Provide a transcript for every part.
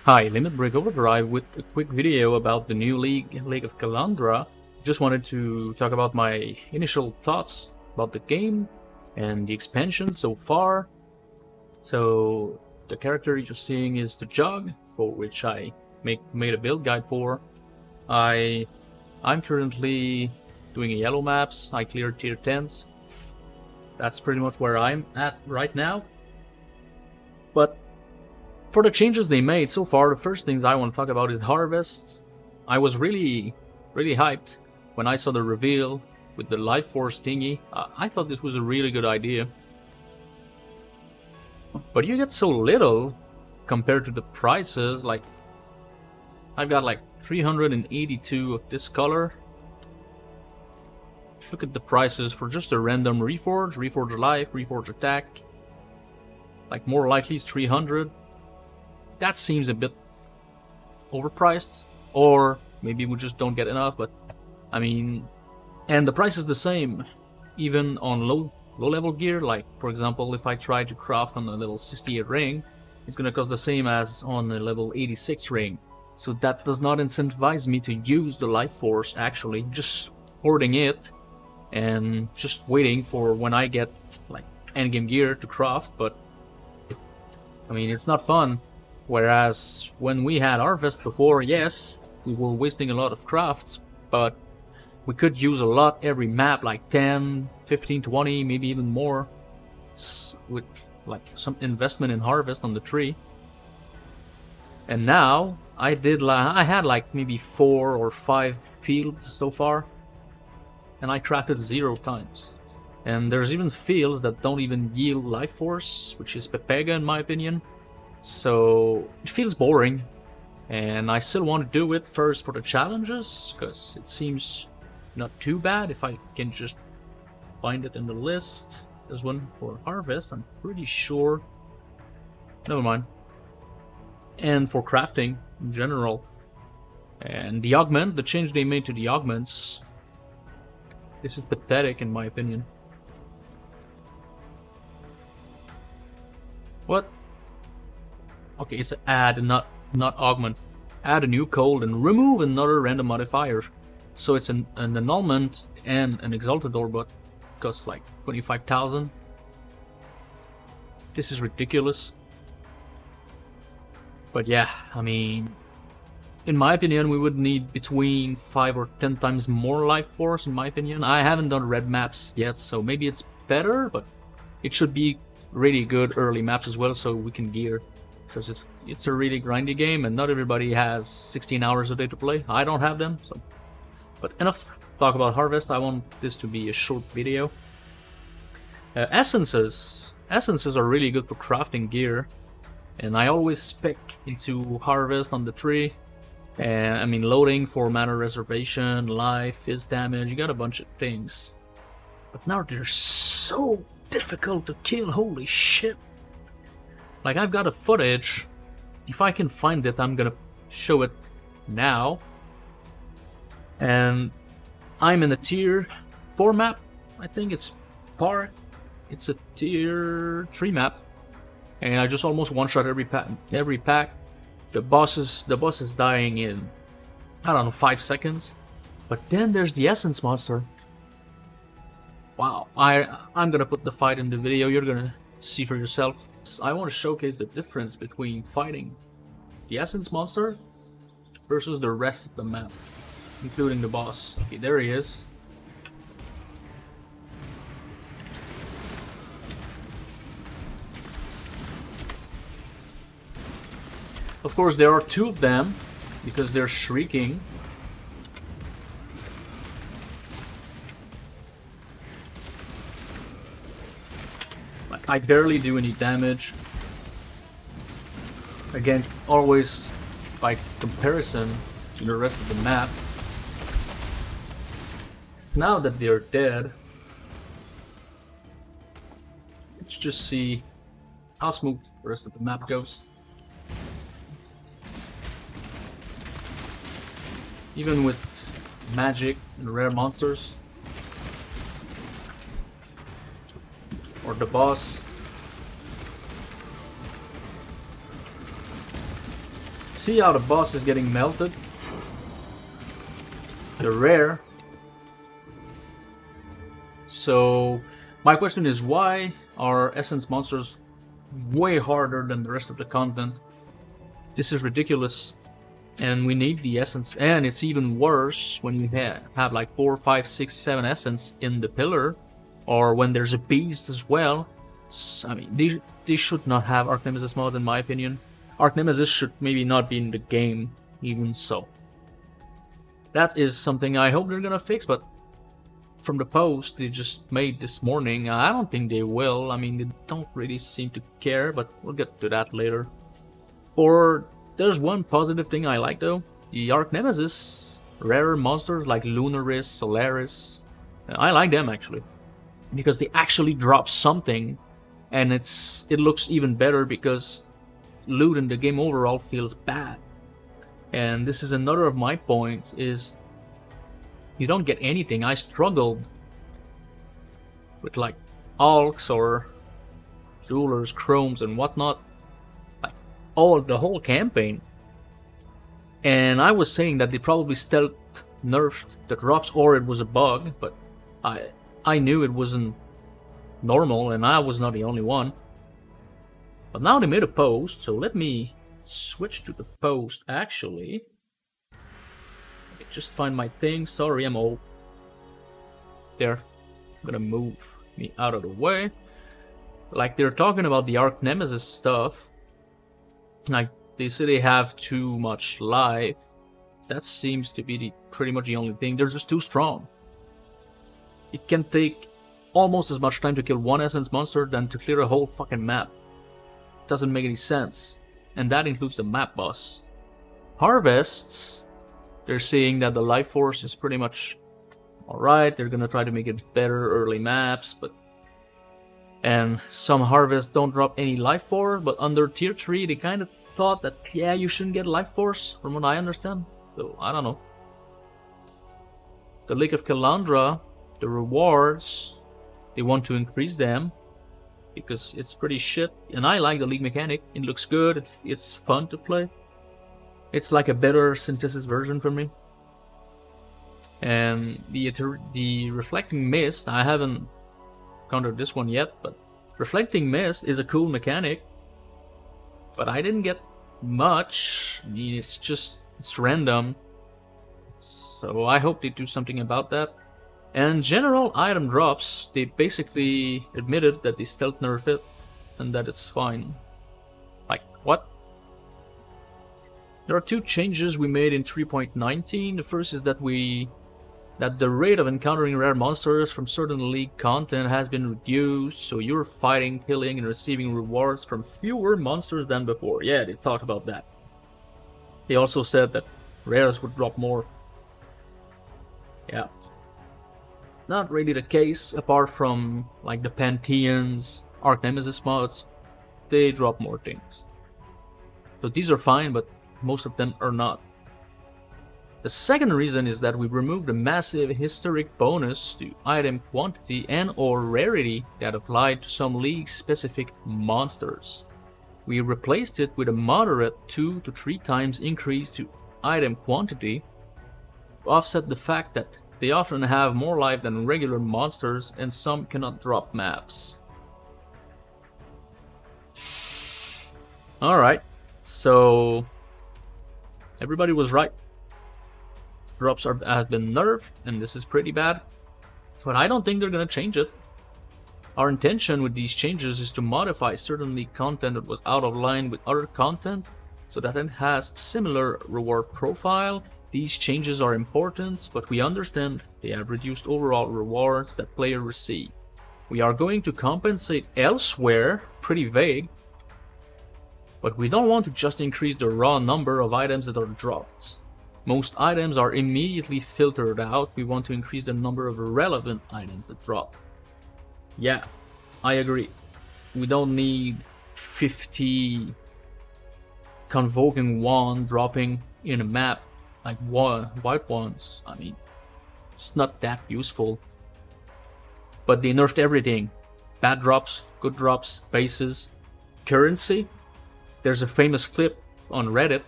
Hi, Limit Break Overdrive with a quick video about the new League of Kalandra. Just wanted to talk about my initial thoughts about the game and the expansion so far. So the character you're seeing is the Jug, for which I made a build guide for. I'm currently doing a yellow maps. I cleared tier 10s. That's pretty much where I'm at right now. But for the changes they made so far, the first things I want to talk about is harvests. I was really hyped when I saw the reveal with the life force thingy. I thought this was a really good idea. But you get so little compared to the prices. Like, I've got like 382 of this color. Look at the prices for just a random reforge, reforge life, reforge attack. Like, more likely is 300. That seems a bit overpriced, or maybe we just don't get enough. But I mean, and the price is the same even on low level gear. Like, for example, if I try to craft on a level 68 ring, it's gonna cost the same as on a level 86 ring. So that does not incentivize me to use the life force, actually just hoarding it and just waiting for when I get like endgame gear to craft. But I mean, it's not fun. Whereas when we had Harvest before, yes, we were wasting a lot of crafts, but we could use a lot every map, like 10, 15, 20, maybe even more, with like some investment in Harvest on the tree. And now I had like maybe 4 or 5 fields so far, and I crafted 0 times. And there's even fields that don't even yield life force, which is Pepega in my opinion. So it feels boring, and I still want to do it first for the challenges, because it seems not too bad if I can just find it in the list. There's one for Harvest, I'm pretty sure. Never mind. And for crafting in general. And the augment, the change they made to the augments, this is pathetic in my opinion. What? Okay, it's add, not augment. Add a new code and remove another random modifier. So it's an annulment and an exaltador, but costs like 25,000. This is ridiculous. But yeah, I mean, in my opinion, we would need between 5 or 10 times more life force, in my opinion. I haven't done red maps yet, so maybe it's better, but it should be really good early maps as well, so we can gear. Because it's a really grindy game, and not everybody has 16 hours a day to play. I don't have them, so. But enough talk about Harvest. I want this to be a short video. Essences are really good for crafting gear, and I always spec into Harvest on the tree. And I mean, loading for mana reservation, life, fizz damage. You got a bunch of things, but now they're so difficult to kill. Holy shit. Like, I've got a footage. If I can find it, I'm gonna show it now. And I'm in a tier 4 map. I think it's Park. It's a tier 3 map. And I just almost one-shot every pack. The boss is dying in, I don't know, 5 seconds. But then there's the Essence monster. Wow. I'm gonna put the fight in the video. You're gonna see for yourself. I want to showcase the difference between fighting the Essence monster versus the rest of the map, including the boss. Okay, there he is. Of course, there are 2 of them because they're shrieking. I barely do any damage. Again, always by comparison to the rest of the map. Now that they're dead, let's just see how smooth the rest of the map goes. Even with magic and rare monsters, or the boss, see how the boss is getting melted. They're rare. So my question is, why are essence monsters way harder than the rest of the content? This is ridiculous. And we need the essence. And it's even worse when you have like 4, 5, 6, 7 essence in the pillar. Or when there's a beast as well. I mean, they should not have Arch Nemesis mods in my opinion. Arch Nemesis should maybe not be in the game, even so. That is something I hope they're gonna fix, but from the post they just made this morning, I don't think they will. I mean, they don't really seem to care, but we'll get to that later. Or there's one positive thing I like though. The Arch Nemesis, rarer monsters like Lunaris, Solaris, I like them actually. Because they actually drop something, and it looks even better because loot in the game overall feels bad. And this is another of my points, is you don't get anything. I struggled with like Alks or Jewelers, Chromes and whatnot, like the whole campaign. And I was saying that they probably stealth nerfed the drops or it was a bug, but I knew it wasn't normal and I was not the only one. But now they made a post, so let me switch to the post actually. Let me just find my thing. Sorry, I'm old. There. I'm gonna move me out of the way. Like, they're talking about the Arch Nemesis stuff. Like, they say they have too much life. That seems to be pretty much the only thing. They're just too strong. It can take almost as much time to kill one essence monster than to clear a whole fucking map. Doesn't make any sense. And that includes the map boss. Harvests, they're saying that the life force is pretty much alright. They're gonna try to make it better early maps, but and some harvests don't drop any life force, but under tier 3 they kind of thought that, yeah, you shouldn't get life force, from what I understand. So I don't know. The Lake of Kalandra, the rewards, they want to increase them because it's pretty shit, and I like the league mechanic. It looks good, it's fun to play. It's like a better synthesis version for me. And the Reflecting Mist, I haven't encountered this one yet, but Reflecting Mist is a cool mechanic, but I didn't get much. I mean, it's random, so I hope they do something about that. And general item drops, they basically admitted that they stealth nerf it and that it's fine. Like, what? There are two changes we made in 3.19. The first is that the rate of encountering rare monsters from certain league content has been reduced, so you're fighting, killing, and receiving rewards from fewer monsters than before. Yeah, they talked about that. They also said that rares would drop more. Yeah. Not really the case, apart from like the Pantheons, Arch Nemesis mods, they drop more things. So these are fine, but most of them are not. The second reason is that we removed a massive historic bonus to item quantity and or rarity that applied to some league-specific monsters. We replaced it with a moderate 2 to 3 times increase to item quantity to offset the fact that they often have more life than regular monsters and some cannot drop maps. Alright, so everybody was right. Drops have been nerfed, and this is pretty bad. But I don't think they're gonna change it. Our intention with these changes is to modify certain league content that was out of line with other content, so that it has similar reward profile. These changes are important, but we understand they have reduced overall rewards that players receive. We are going to compensate elsewhere, pretty vague, but we don't want to just increase the raw number of items that are dropped. Most items are immediately filtered out. We want to increase the number of relevant items that drop. Yeah, I agree. We don't need 50 Convoking Wand dropping in a map like white ones. I mean, it's not that useful. But they nerfed everything. Bad drops, good drops, bases, currency. There's a famous clip on Reddit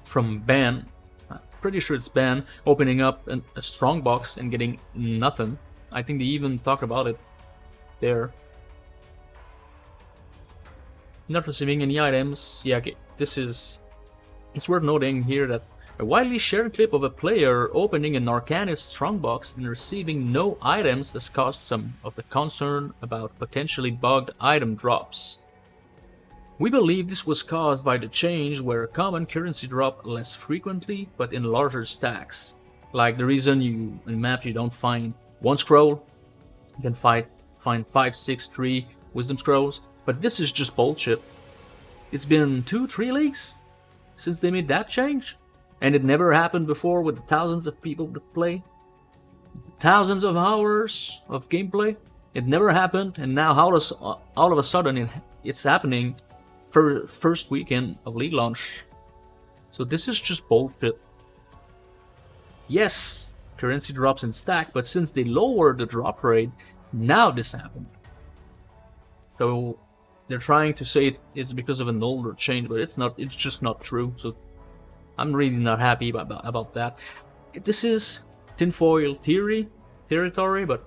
from ban. I'm pretty sure it's ban opening up a strong box and getting nothing. I think they even talk about it there. Not receiving any items. Yeah, okay. It's worth noting here that a widely shared clip of a player opening an Arcanist strongbox and receiving no items has caused some of the concern about potentially bugged item drops. We believe this was caused by the change where common currency drop less frequently but in larger stacks. Like the reason in maps you don't find one scroll, you can find 5, 6, 3 wisdom scrolls, but this is just bullshit. It's been 2-3 leagues since they made that change. And it never happened before with the thousands of people that play. Thousands of hours of gameplay. It never happened, and now all of a sudden it's happening for first weekend of league launch. So this is just bullshit. Yes, currency drops in stack, but since they lowered the drop rate, now this happened. So they're trying to say it's because of an older change, but it's not. It's just not true. So I'm really not happy about that. This is tinfoil territory, but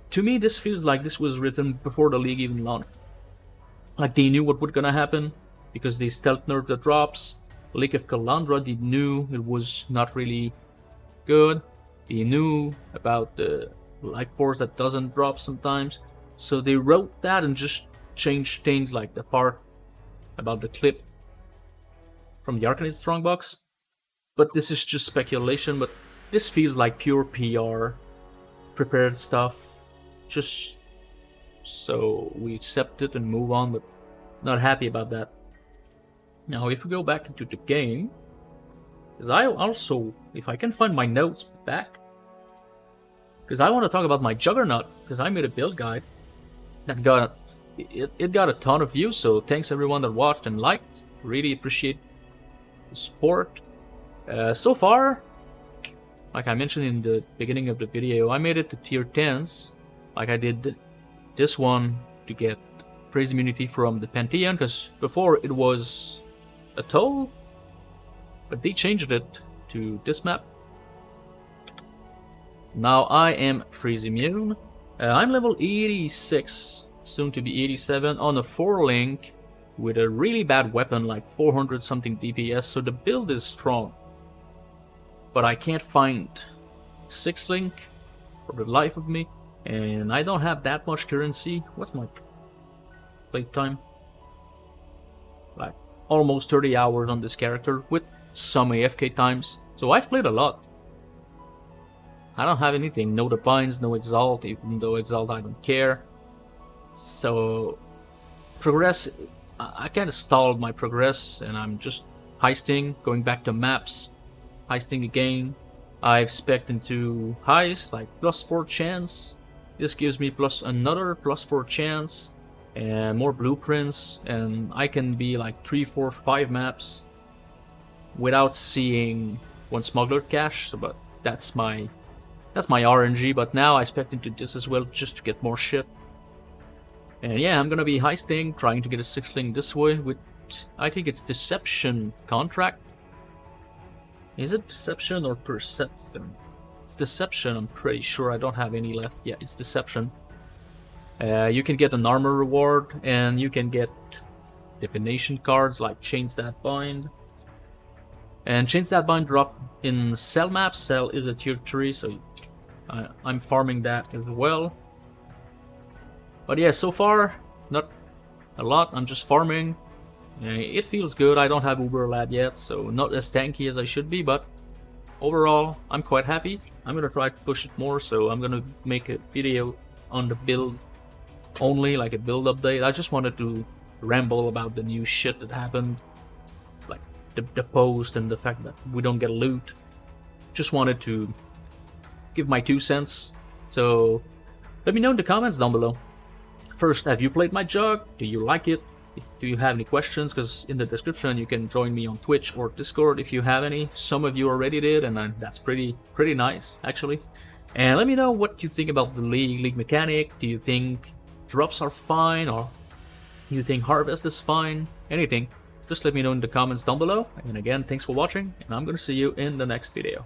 to me this feels like this was written before the league even launched. Like they knew what was gonna happen because they stealth nerfed the drops. Lake of Kalandra, they knew it was not really good. They knew about the life force that doesn't drop sometimes. So they wrote that and just changed things like the part about the clip from the Arcanist Strongbox. But this is just speculation, but this feels like pure PR, prepared stuff, just so we accept it and move on, but not happy about that. Now if we go back into the game, because I also, if I can find my notes back, because I want to talk about my Juggernaut, because I made a build guide that got, it got a ton of views, so thanks everyone that watched and liked, really appreciate the support. So far, like I mentioned in the beginning of the video, I made it to tier 10s, like I did this one to get praise immunity from the Pantheon, because before it was a toll, but they changed it to this map. Now I am freeze immune. I'm level 86, soon to be 87, on a 4-link with a really bad weapon, like 400 something DPS, so the build is strong. But I can't find 6-link for the life of me, and I don't have that much currency. What's my playtime? Like almost 30 hours on this character with some AFK times, so I've played a lot. I don't have anything, no Divines, no Exalt, even though Exalt I don't care. So progress, I kind of stalled my progress and I'm just heisting, going back to maps, heisting again. I've spec'd into heist, like +4 chance. This gives me another +4 chance and more blueprints, and I can be like 3, 4, 5 maps without seeing one smuggler cache. So, but that's my RNG. But now I spec'd into this as well just to get more shit. And yeah, I'm gonna be heisting, trying to get a 6-link this way with, I think it's Deception contract. Is it Deception or Perception? It's Deception, I'm pretty sure. I don't have any left. Yeah, it's Deception. You can get an armor reward, and you can get divination cards like Chains That Bind. And Chains That Bind drop in Cell maps. Cell is a tier 3, so I'm farming that as well. But yeah, so far, not a lot. I'm just farming. It feels good. I don't have Uber Lad yet, so not as tanky as I should be, but overall, I'm quite happy. I'm gonna try to push it more, so I'm gonna make a video on the build only, like a build update. I just wanted to ramble about the new shit that happened, like the post and the fact that we don't get loot. Just wanted to give my 2 cents. So let me know in the comments down below. First, have you played my Jug? Do you like it? Do you have any questions? Because in the description you can join me on Twitch or Discord if you have any. Some of you already did, and that's pretty nice actually. And let me know what you think about the league mechanic. Do you think drops are fine, or do you think harvest is fine? Anything. just let me know in the comments down below. And again, thanks for watching, and I'm gonna see you in the next video.